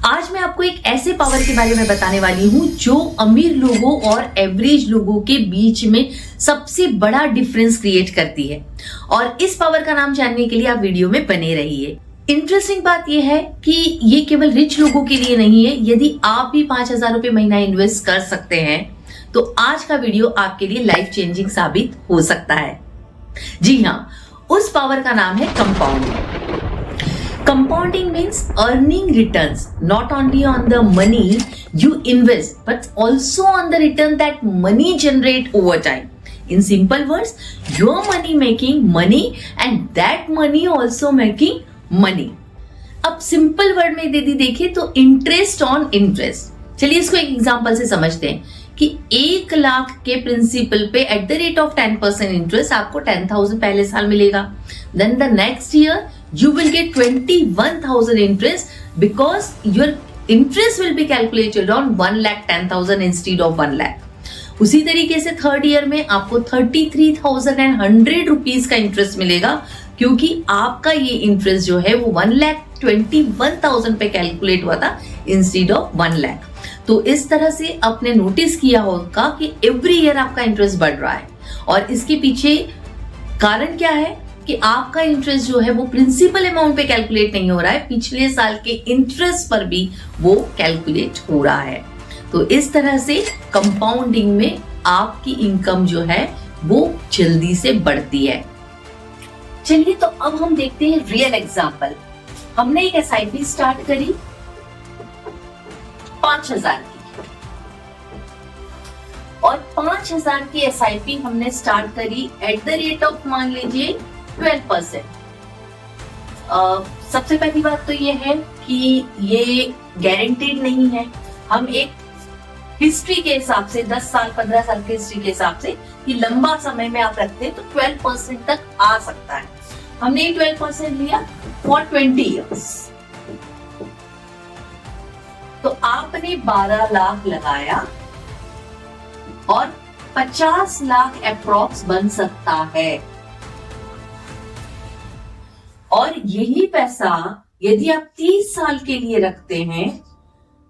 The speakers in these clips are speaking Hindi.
आज मैं आपको एक ऐसे पावर के बारे में बताने वाली हूं जो अमीर लोगों और एवरेज लोगों के बीच में सबसे बड़ा डिफरेंस क्रिएट करती है। और इस पावर का नाम जानने के लिए आप वीडियो में बने रहिए। इंटरेस्टिंग बात यह है कि ये केवल रिच लोगों के लिए नहीं है। यदि आप भी 5,000 रुपए महीना इन्वेस्ट कर सकते हैं तो आज का वीडियो आपके लिए लाइफ चेंजिंग साबित हो सकता है। जी हाँ, उस पावर का नाम है compounding. Compounding means earning returns not only on the money you invest but also on the return that money generate over time. In simple words, your money making money and that money also making money. अब सिंपल वर्ड में दीदी देखें तो इंटरेस्ट ऑन इंटरेस्ट। चलिए इसको एक एग्जांपल से समझते हैं कि 1 लाख के प्रिंसिपल पे at the rate of 10% interest आपको 10,000 पहले साल मिलेगा। Then the next year you will get 21,000 interest because your interest will be calculated on 1,10,000 instead of 1 lakh. उसी तरीके से थर्ड ईयर में आपको 33,100 रुपीज का इंटरेस्ट मिलेगा क्योंकि आपका ये इंटरेस्ट जो है वो 1,21,000 पे कैलकुलेट हुआ था इंस्टीड ऑफ 1 लाख। तो इस तरह से आपने नोटिस किया होगा कि एवरी ईयर आपका इंटरेस्ट बढ़ रहा है और इसके पीछे कारण क्या है कि आपका इंटरेस्ट जो है वो प्रिंसिपल अमाउंट पे कैलकुलेट नहीं हो रहा है, पिछले साल के इंटरेस्ट पर भी वो कैलकुलेट हो रहा है। तो इस तरह से कंपाउंडिंग में आपकी इनकम जो है वो जल्दी से बढ़ती है। चलिए तो अब हम देखते हैं रियल एग्जांपल। हमने एक एसआईपी स्टार्ट करी 5,000 की और 5,000 की एसआईपी हमने स्टार्ट करी एट द रेट ऑफ मान लीजिए 12%। सबसे पहली बात तो ये है कि ये गारंटीड नहीं है। हम एक हिस्ट्री के हिसाब से 10 साल 15 साल के हिस्ट्री के हिसाब से कि लंबा समय में आप रखते हैं तो 12% तक आ सकता है। हमने 12% लिया फॉर 20 इयर्स। तो आपने 12 लाख लगाया और 50 लाख अप्रॉक्स बन सकता है और यही पैसा यदि आप 30 साल के लिए रखते हैं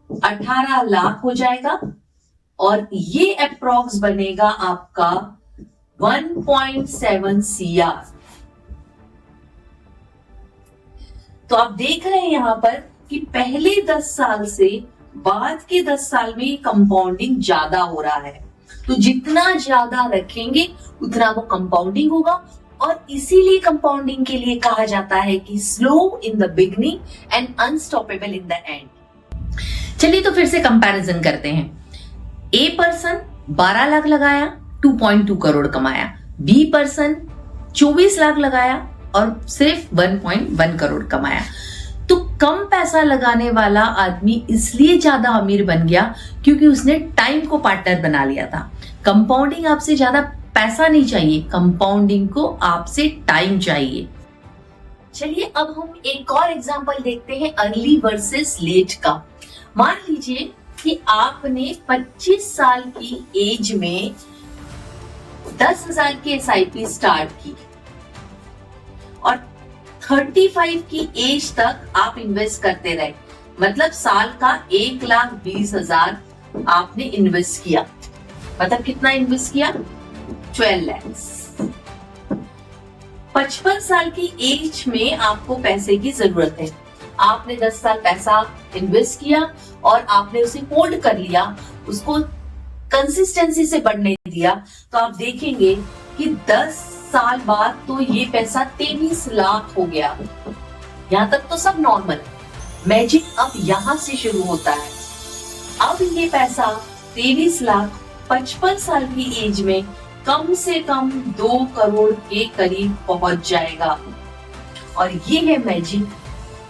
18 लाख हो जाएगा और ये अप्रॉक्स बनेगा आपका 1.7 CR। तो आप देख रहे हैं यहां पर कि पहले 10 साल से बाद के 10 साल में कंपाउंडिंग ज्यादा हो रहा है। तो जितना ज्यादा रखेंगे उतना वो कंपाउंडिंग होगा और इसीलिए कंपाउंडिंग के लिए कहा जाता है कि slow in the beginning and unstoppable in the end. चलिए तो फिर से कंपैरिजन करते हैं। ए पर्सन 12 लाख लगाया 2.2 करोड़ कमाया, बी पर्सन 24 लाख लगाया और सिर्फ 1.1 करोड़ कमाया। तो कम पैसा लगाने वाला आदमी इसलिए ज्यादा अमीर बन गया क्योंकि उसने टाइम को पार्टनर बना लिया था। कंपाउंडिंग आपसे ज्यादा पैसा नहीं चाहिए, कंपाउंडिंग को आपसे टाइम चाहिए। चलिए अब हम एक और एग्जांपल देखते हैं अर्ली वर्सेस लेट का। मान लीजिए कि आपने 25 साल की एज में 10,000 की एसआईपी स्टार्ट की और 35 की एज तक आप इन्वेस्ट करते रहे, मतलब साल का 1,20,000 आपने इन्वेस्ट किया। मतलब कितना इन्वेस्ट किया? 12 lakhs। 55 साल की एज में आपको पैसे की जरूरत है। आपने 10 साल पैसा इन्वेस्ट किया और आपने उसे होल्ड कर लिया, उसको कंसिस्टेंसी से बढ़ने दिया। तो आप देखेंगे कि 10 साल बाद तो ये पैसा 23 लाख हो गया। यहां तक तो सब नॉर्मल। मैजिक अब यहां से शुरू होता है। अब ये पैसा 23 लाख 55 साल की एज में कम से कम 2 करोड़ के करीब पहुंच जाएगा। और ये है मैजिक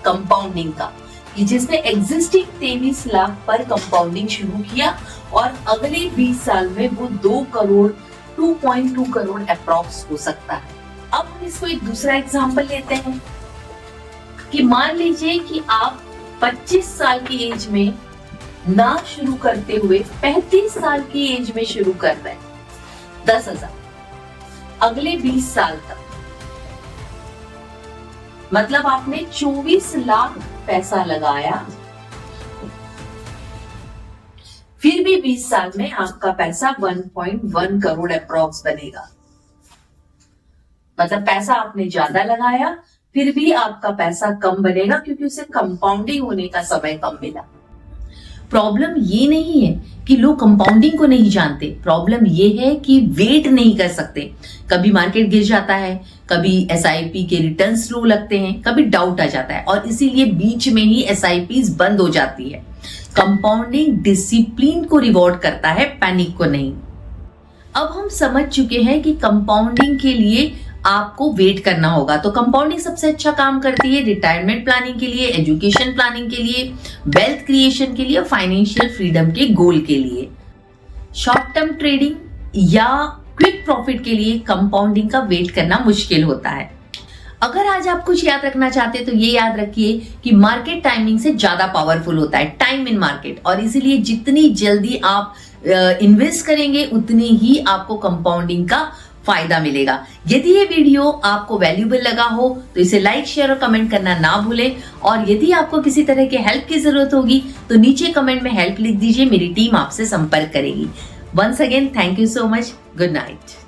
कंपाउंडिंग का कि जिसने एग्जिस्टिंग 23 लाख पर कंपाउंडिंग शुरू किया और अगले 20 साल में वो 2 करोड़ 2.2 करोड़ अप्रॉक्स हो सकता है। अब हम इसको एक दूसरा एग्जांपल लेते हैं कि मान लीजिए कि आप 25 साल की एज में ना शुरू करते हुए 35 साल की एज में शुरू कर रहे हैं 10,000 अगले 20 साल तक, मतलब आपने 24 लाख पैसा लगाया फिर भी 20 साल में आपका पैसा 1.1 करोड़ अप्रॉक्स बनेगा। मतलब पैसा आपने ज्यादा लगाया फिर भी आपका पैसा कम बनेगा, क्योंकि उसे कंपाउंडिंग होने का समय कम मिला। प्रॉब्लम ये नहीं है कि लोग कंपाउंडिंग को नहीं जानते, प्रॉब्लम ये है कि वेट नहीं कर सकते। कभी मार्केट गिर जाता है, कभी एसआईपी के रिटर्न स्लो लगते हैं, कभी डाउट आ जाता है और इसीलिए बीच में ही एसआईपीज बंद हो जाती है। कंपाउंडिंग डिसिप्लिन को रिवॉर्ड करता है, पैनिक को नहीं। अब हम समझ चुके हैं कि कंपाउंडिंग के लिए आपको वेट करना होगा। तो कंपाउंडिंग सबसे अच्छा काम करती है रिटायरमेंट प्लानिंग के लिए, एजुकेशन प्लानिंग के लिए, वेल्थ क्रिएशन के लिए, फाइनेंशियल फ्रीडम के गोल के लिए। शॉर्ट टर्म ट्रेडिंग या क्विक प्रॉफिट के लिए कंपाउंडिंग का वेट करना मुश्किल होता है। अगर आज आप कुछ याद रखना चाहते हैं तो ये याद रखिए कि मार्केट टाइमिंग से ज्यादा पावरफुल होता है टाइम इन मार्केट, और इसीलिए जितनी जल्दी आप इन्वेस्ट करेंगे उतनी ही आपको कंपाउंडिंग का फायदा मिलेगा। यदि ये वीडियो आपको वैल्यूएबल लगा हो तो इसे लाइक, शेयर और कमेंट करना ना भूलें। और यदि आपको किसी तरह के हेल्प की जरूरत होगी तो नीचे कमेंट में हेल्प लिख दीजिए, मेरी टीम आपसे संपर्क करेगी। Once again thank you so much, good night.